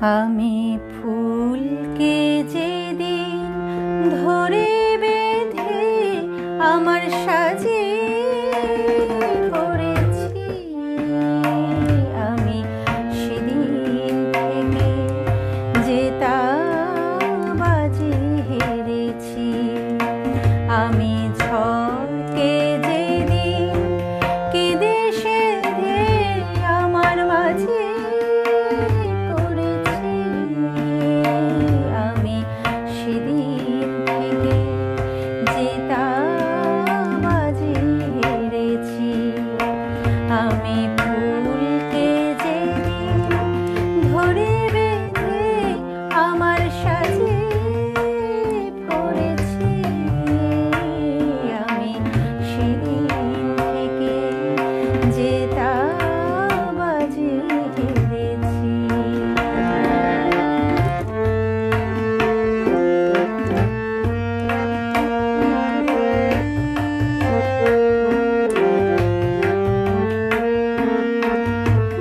আমি ফুলকে যেদিন ধরে বেঁধে আমার সাজে ধরেছি, আমি সেদিন থেকে জেতাবাজি হেরেছি। আমি ঝড়কে যেদিন কেঁদে সেধে আমার মাঝে করেছি, আমি সেদিন থেকে জেতাবাজি হেরেছি। আমি ফুলকে যেদিন ধরে বেঁধে আমার সাজে পড়েছি, আমি সেদিন থেকে জেতাবাজি হেরেছি।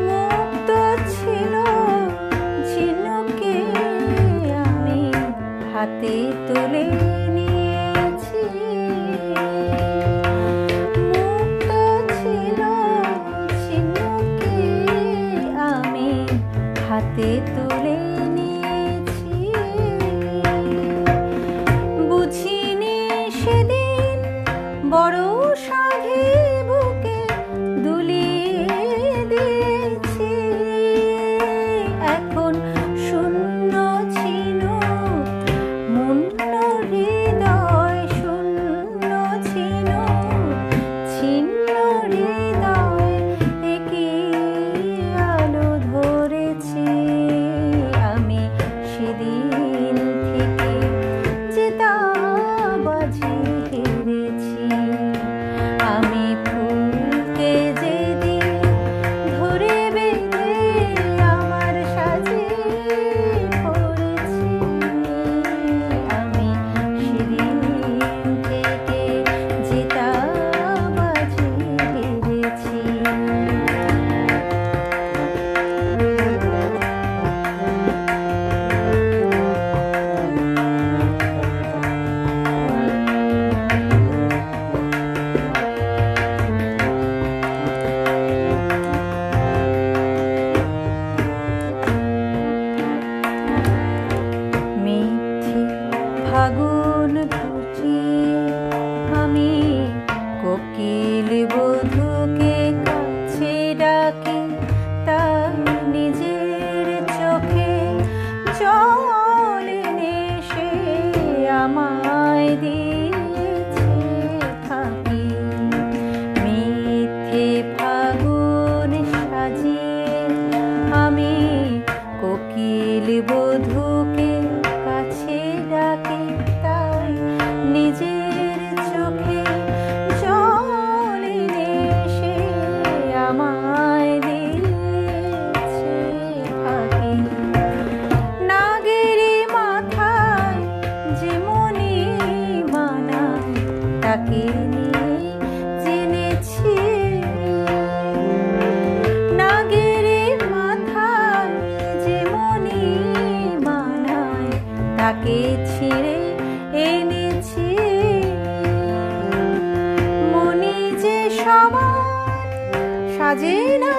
মুক্ত ছিল ঝিনুকে আমি হাতে তুলে নিয়েছি, মুক্ত ছিল ঝিনুকে আমি হাতে তুলে নিয়েছি। বুঝিনি সেদিন বড় সাধে বুকে দুলিয়ে দিয়েছি, এখন শূন্য ছিল মূন্য হৃদয়, শূন্য ছিল ছিন্ন হৃদয়, একই আলো ধরেছি। আমি সেদিন থেকে জেতাবাজি হেরেছি। আমি ফুলকে যেদিন ধরে বেঁধে আমার সাজে পড়েছি, আমি সেদিন থেকে জেতাবাজি হেরেছি। মিথ্যে ফাগুন ঘুচিয়ে আমি কোকিল বধূকে কাছে ডাকি, তাই নিজের চোখে জল এনে সে আমায় দিয়েছে ফাঁকি। মিথ্যে ফাগুন সাজিয়ে আমি কোকিল বধূকে কাছে ডাকি, তাই নিজের চোখে জল এনে সে আমায় দিয়েছে ফাঁকি। নাগের মাথায় যে মনি মানায় তাকে নিয়ে জেনেছি, নাগের মাথায় যে মনি মানায় তাকে ছিঁড়ে এনেছি। মনি যে সবার সাজে না,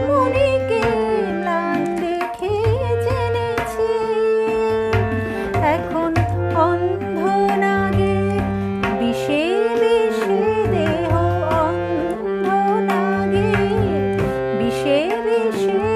মনিকে ম্লান দেখে জেনেছি। এখন অন্ধ নাগের বিষে বিষে দেহ, অন্ধ নাগের বিষে বিষে